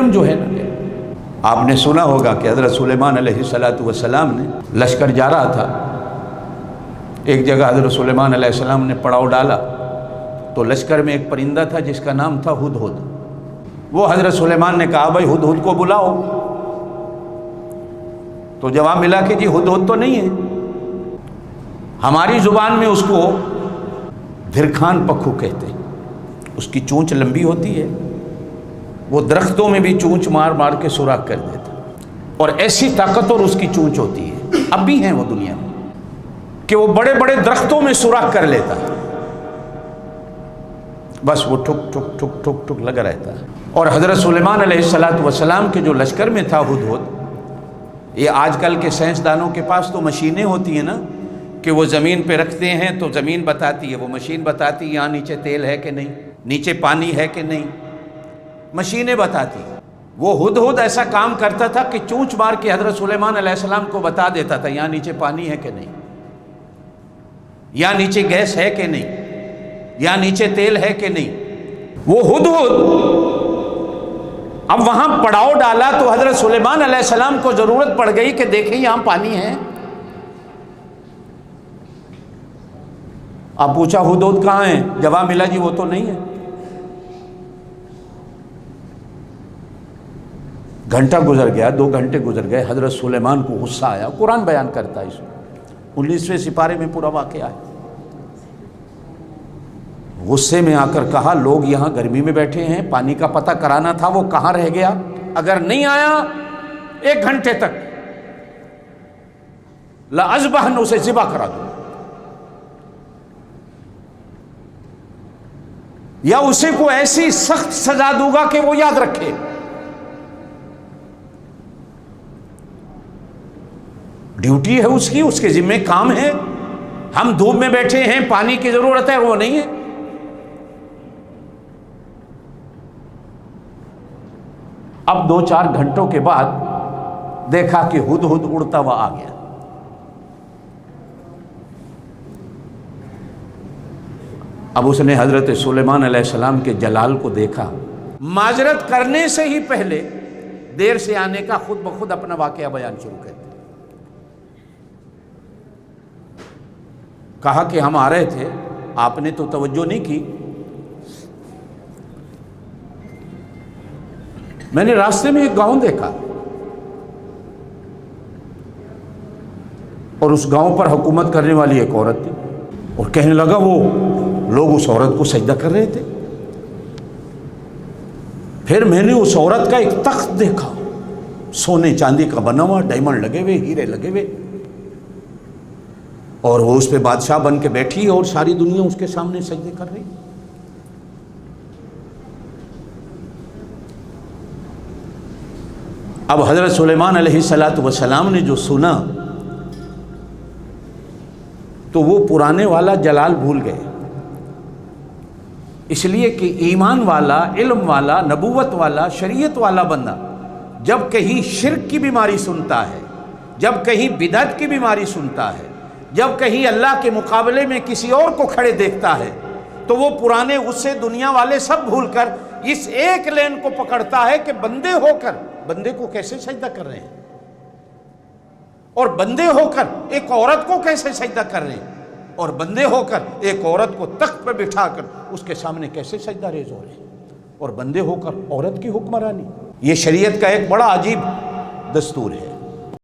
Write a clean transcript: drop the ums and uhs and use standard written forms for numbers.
علم جو ہے نا، آپ نے سنا ہوگا کہ حضرت سلیمان علیہ السلام نے لشکر جا رہا تھا، ایک جگہ حضرت سلیمان علیہ السلام نے پڑاؤ ڈالا تو لشکر میں ایک پرندہ تھا جس کا نام تھا ہدہد۔ وہ حضرت سلیمان نے کہا بھائی ہدہد کو بلاؤ، تو جواب ملا کہ جی ہدہد تو نہیں ہے، ہماری زبان میں اس کو دھرکھان پکھو کہتے ہیں، اس کی چونچ لمبی ہوتی ہے، وہ درختوں میں بھی چونچ مار مار کے سوراخ کر دیتا، اور ایسی طاقتور اس کی چونچ ہوتی ہے، اب بھی ہیں وہ دنیا میں، کہ وہ بڑے بڑے درختوں میں سوراخ کر لیتا ہے، بس وہ ٹھک ٹھک ٹھک ٹھک ٹھک لگا رہتا ہے۔ اور حضرت سلیمان علیہ السلام کے جو لشکر میں تھا ہدہد، یہ آج کل کے سائنسدانوں کے پاس تو مشینیں ہوتی ہیں نا کہ وہ زمین پہ رکھتے ہیں تو زمین بتاتی ہے، وہ مشین بتاتی ہے یہاں نیچے تیل ہے کہ نہیں، نیچے پانی ہے کہ نہیں، مشینیں بتاتی ہیں۔ وہ ہدہد ایسا کام کرتا تھا کہ چونچ مار کے حضرت سلیمان علیہ السلام کو بتا دیتا تھا یہاں نیچے پانی ہے کہ نہیں، یہاں نیچے گیس ہے کہ نہیں، یہاں نیچے تیل ہے کہ نہیں۔ وہ ہدہد اب وہاں پڑاؤ ڈالا تو حضرت سلیمان علیہ السلام کو ضرورت پڑ گئی کہ دیکھیں یہاں پانی ہے۔ اب پوچھا ہدہد کہاں ہے، جواب ملا جی وہ تو نہیں ہے۔ گھنٹہ گزر گیا، 2 گھنٹے گزر گئے، حضرت سلیمان کو غصہ آیا، قرآن بیان کرتا ہے اس میں، 19ویں سپارے میں پورا واقعہ ہے۔ غصے میں آ کر کہا لوگ یہاں گرمی میں بیٹھے ہیں، پانی کا پتہ کرانا تھا، وہ کہاں رہ گیا؟ اگر نہیں آیا 1 گھنٹے تک لَأَذْبَحَنَّ، اسے ذبح کرا دو، یا اسے کو ایسی سخت سزا دوں گا کہ وہ یاد رکھے۔ ڈیوٹی ہے اس کی، اس کے ذمہ کام ہے، ہم دھوپ میں بیٹھے ہیں، پانی کی ضرورت ہے، وہ نہیں ہے۔ اب 2-4 گھنٹوں کے بعد دیکھا کہ ہدہد اڑتا ہوا آ گیا۔ اب اس نے حضرت سلیمان علیہ السلام کے جلال کو دیکھا، معذرت کرنے سے ہی پہلے دیر سے آنے کا خود بخود اپنا واقعہ بیان شروع کر دیا۔ کہا کہ ہم آ رہے تھے، آپ نے تو توجہ نہیں کی، میں نے راستے میں ایک گاؤں دیکھا اور اس گاؤں پر حکومت کرنے والی ایک عورت تھی، اور کہنے لگا وہ لوگ اس عورت کو سجدہ کر رہے تھے۔ پھر میں نے اس عورت کا ایک تخت دیکھا، سونے چاندی کا بنا ہوا، ڈائمنڈ لگے ہوئے، ہیرے لگے ہوئے، اور وہ اس پہ بادشاہ بن کے بیٹھی ہے اور ساری دنیا اس کے سامنے سجدے کر رہی۔ اب حضرت سلیمان علیہ السلام نے جو سنا تو وہ پرانے والا جلال بھول گئے، اس لیے کہ ایمان والا، علم والا، نبوت والا، شریعت والا بندہ جب کہیں شرک کی بیماری سنتا ہے، جب کہیں بدعت کی بیماری سنتا ہے، جب کہیں اللہ کے مقابلے میں کسی اور کو کھڑے دیکھتا ہے، تو وہ پرانے غصے دنیا والے سب بھول کر اس ایک لین کو پکڑتا ہے کہ بندے ہو کر بندے کو کیسے سجدہ کر رہے ہیں، اور بندے ہو کر ایک عورت کو کیسے سجدہ کر رہے ہیں، اور بندے ہو کر ایک عورت کو تخت پہ بٹھا کر اس کے سامنے کیسے سجدہ ریز ہو رہے ہیں، اور بندے ہو کر عورت کی حکمرانی۔ یہ شریعت کا ایک بڑا عجیب دستور ہے۔